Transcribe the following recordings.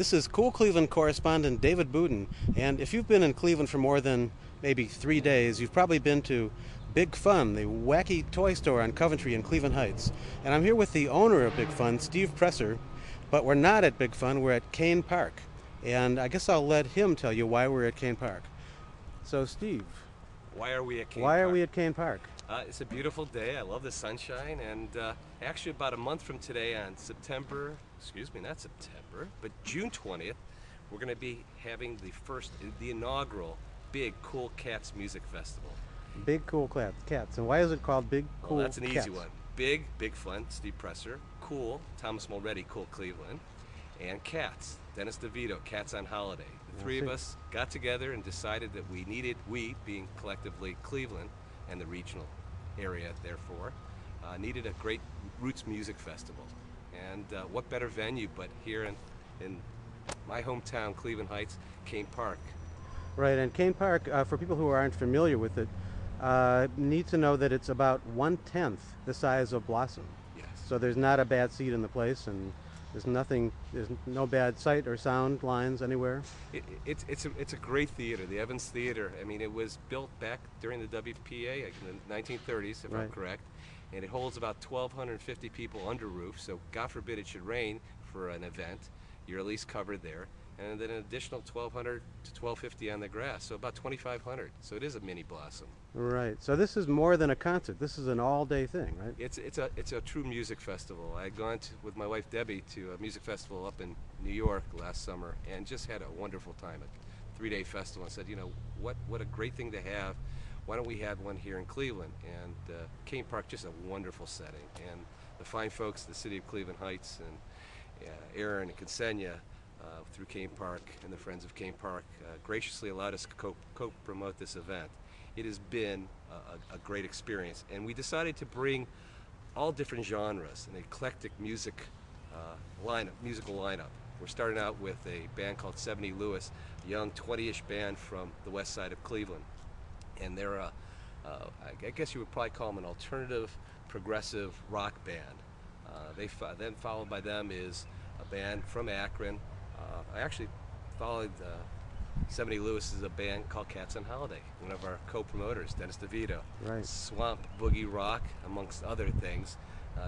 This is Cool Cleveland correspondent David Budin, and if you've been in Cleveland for more than maybe 3 days, you've probably been to Big Fun, the wacky toy store on Coventry in Cleveland Heights. And I'm here with the owner of Big Fun, Steve Presser, but we're not at Big Fun, we're at Cain Park. And I guess I'll let him tell you why we're at Cain Park. So Steve, why are we at Cain why Park? are we at Cain Park? It's a beautiful day. I love the sunshine, and actually about a month from today on June 20th, we're going to be having the inaugural Big Cool Cats Music Festival. Big Cool Cats. And why is it called Big Cool Well, that's an Cats? easy one. Big Fun, Steve Presser. Cool, Thomas Mulready, Cool Cleveland. And Cats, Dennis DeVito, Cats on Holiday. The three of us got together and decided that we being collectively Cleveland and the regional area, therefore, needed a great roots music festival. And what better venue but here in my hometown, Cleveland Heights, Cain Park. Right, and Cain Park, for people who aren't familiar with it, need to know that it's about 1/10 the size of Blossom. Yes. So there's not a bad seat in the place, and there's no bad sight or sound lines anywhere. It's a great theater, the Evans Theater. I mean, it was built back during the WPA in the 1930s, if I'm correct, and it holds about 1,250 people under roof. So God forbid it should rain for an event, you're at least covered there. And then an additional 1,200 to 1,250 on the grass, so about 2,500. So it is a mini Blossom. Right. So this is more than a concert. This is an all-day thing, right? It's a true music festival. I had gone with my wife Debbie to a music festival up in New York last summer and just had a wonderful time. A 3-day festival. I said, you know, what a great thing to have. Why don't we have one here in Cleveland? And Cain Park, just a wonderful setting. And the fine folks, the city of Cleveland Heights, and Aaron and Ksenia, through Cain Park and the Friends of Cain Park, graciously allowed us to co-promote this event. It has been a great experience, and we decided to bring all different genres, an eclectic musical lineup. We're starting out with a band called 70 Lewis, a young 20-ish band from the west side of Cleveland, and they're I guess you would probably call them an alternative progressive rock band. Then followed by them is a band from Akron. I actually followed 70 Lewis is a band called Cats on Holiday, one of our co-promoters, Dennis DeVito. Right. Swamp Boogie Rock, amongst other things.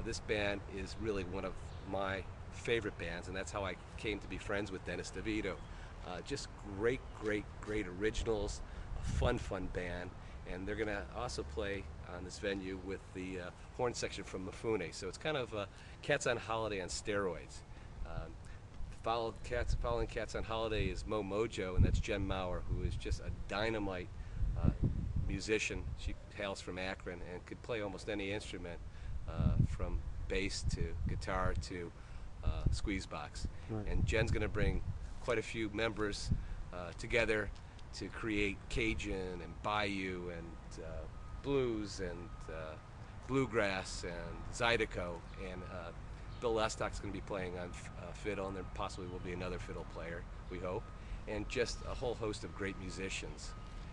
This band is really one of my favorite bands, and that's how I came to be friends with Dennis DeVito. Just great originals, a fun band, and they're going to also play on this venue with the horn section from Mifune. So it's kind of Cats on Holiday on steroids. Following Cats on Holiday is Mo Mojo, and that's Jen Maurer, who is just a dynamite musician. She hails from Akron and could play almost any instrument, from bass to guitar to squeeze box. Right. And Jen's going to bring quite a few members together to create Cajun and Bayou and blues and bluegrass and Zydeco, and Bill Lestock's going to be playing on fiddle, and there possibly will be another fiddle player, we hope, and just a whole host of great musicians.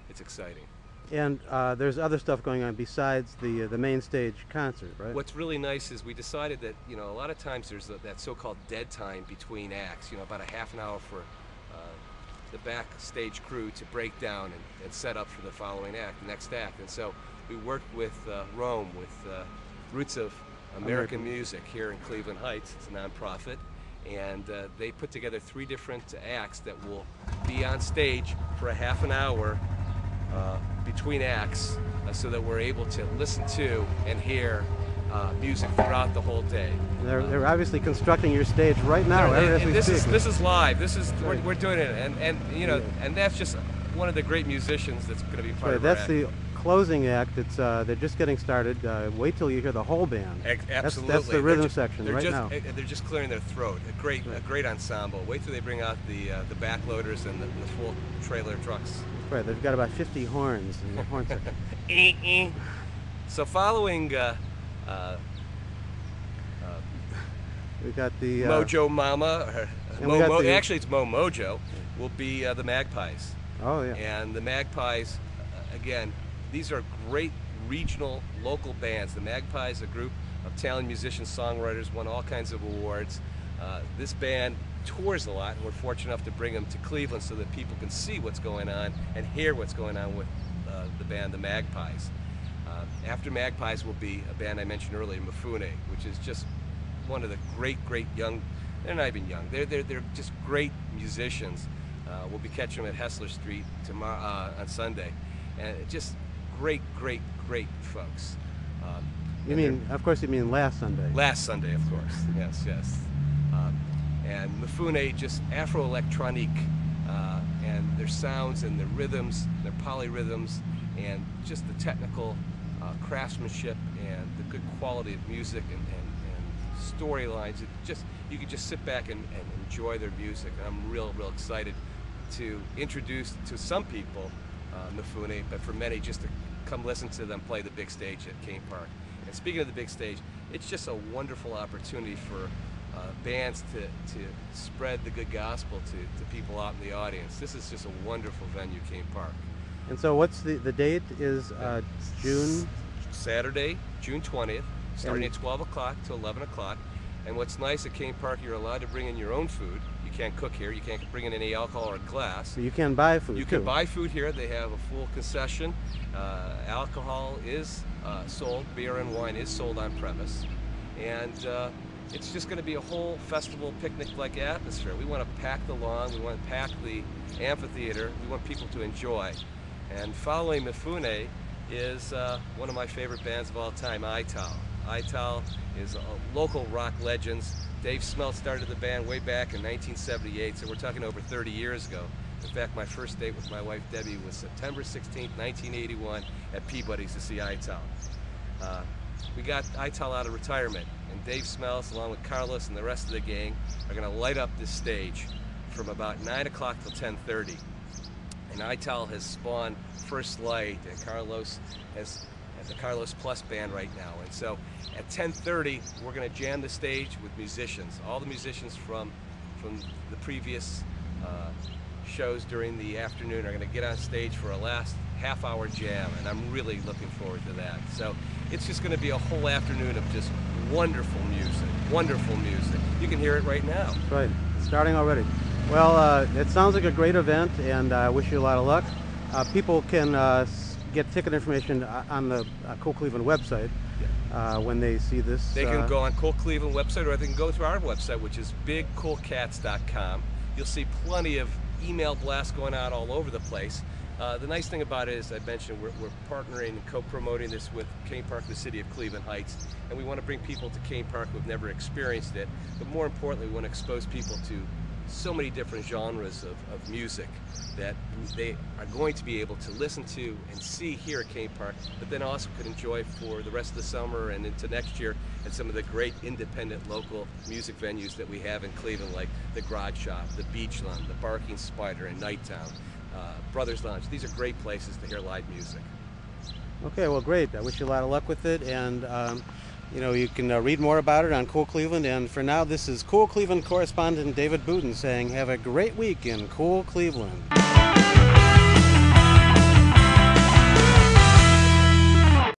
It's exciting. And there's other stuff going on besides the main stage concert, right? What's really nice is we decided that, you know, a lot of times there's that so-called dead time between acts, you know, about a half an hour for the backstage crew to break down and set up for the following act, the next act. And so we worked with Rome, with Roots of American Music here in Cleveland Heights. It's a nonprofit, and they put together 3 different acts that will be on stage for a half an hour between acts, so that we're able to listen to and hear music throughout the whole day. They're obviously constructing your stage right now. And this is live. We're doing it, and you know, and that's just one of the great musicians that's going to be part of our act. The closing act. It's they're just getting started. Wait till you hear the whole band. Absolutely. That's the rhythm section right now. They're just clearing their throat. A great ensemble. Wait till they bring out the backloaders and the full trailer trucks. Right. They've got about 50 horns in the horn section. So following we got the Mojo Mama. Actually, it's Mo Mojo. Will be the Magpies. Oh yeah. And the Magpies, again, these are great regional, local bands. The Magpies, a group of talented musicians, songwriters, won all kinds of awards. This band tours a lot, and we're fortunate enough to bring them to Cleveland so that people can see what's going on and hear what's going on with the band, the Magpies. After Magpies will be a band I mentioned earlier, Mifune, which is just one of the great young, they're not even young, they're just great musicians. We'll be catching them at Hessler Street tomorrow, on Sunday, and just great folks. You mean, of course you mean last Sunday. Last Sunday, of course, yes. And Mifune, just Afro-electronic, and their sounds and their rhythms, their polyrhythms, and just the technical craftsmanship and the good quality of music and storylines. You can just sit back and enjoy their music. And I'm real excited to introduce to some people Mifune, but for many just to come listen to them play the big stage at Cain Park. And speaking of the big stage, it's just a wonderful opportunity for bands to spread the good gospel to people out in the audience. This is just a wonderful venue, Cain Park. And so what's the date is June? Saturday, June 20th, starting at 12 o'clock to 11 o'clock. And what's nice at Cain Park, you're allowed to bring in your own food. You can't cook here. You can't bring in any alcohol or glass. So you can buy food. You can buy food here. They have a full concession. Alcohol is sold. Beer and wine is sold on premise. And it's just going to be a whole festival picnic-like atmosphere. We want to pack the lawn. We want to pack the amphitheater. We want people to enjoy. And following Mifune is one of my favorite bands of all time, Ital is local rock legends. Dave Smelt started the band way back in 1978, so we're talking over 30 years ago. In fact, my first date with my wife Debbie was September 16th, 1981 at Peabody's to see Ital. We got Ital out of retirement, and Dave Smelts, along with Carlos and the rest of the gang, are going to light up this stage from about 9 o'clock till 10:30. And Ital has spawned First Light, and Carlos has the Carlos Plus band right now. And so at 10:30, we're going to jam the stage with musicians. All the musicians from the previous shows during the afternoon are going to get on stage for a last half-hour jam, and I'm really looking forward to that. So it's just going to be a whole afternoon of just wonderful music. You can hear it right now. That's right, starting already. Well, it sounds like a great event, and I wish you a lot of luck. People can get ticket information on the Cool Cleveland website when they see this. They can go on Cool Cleveland website, or they can go to our website, which is bigcoolcats.com. You'll see plenty of email blasts going out all over the place. The nice thing about it is, I mentioned, we're partnering and co-promoting this with Cain Park, the city of Cleveland Heights, and we want to bring people to Cain Park who have never experienced it, but more importantly, we want to expose people to so many different genres of music that they are going to be able to listen to and see here at Cain Park, but then also could enjoy for the rest of the summer and into next year at some of the great independent local music venues that we have in Cleveland, like the Garage Shop, the Beach Lawn, the Barking Spider in Nighttown, Brothers Lounge. These are great places to hear live music. Okay, well, great. I wish you a lot of luck with it, and you know, you can read more about it on Cool Cleveland. And for now, this is Cool Cleveland correspondent David Booten saying, have a great week in Cool Cleveland.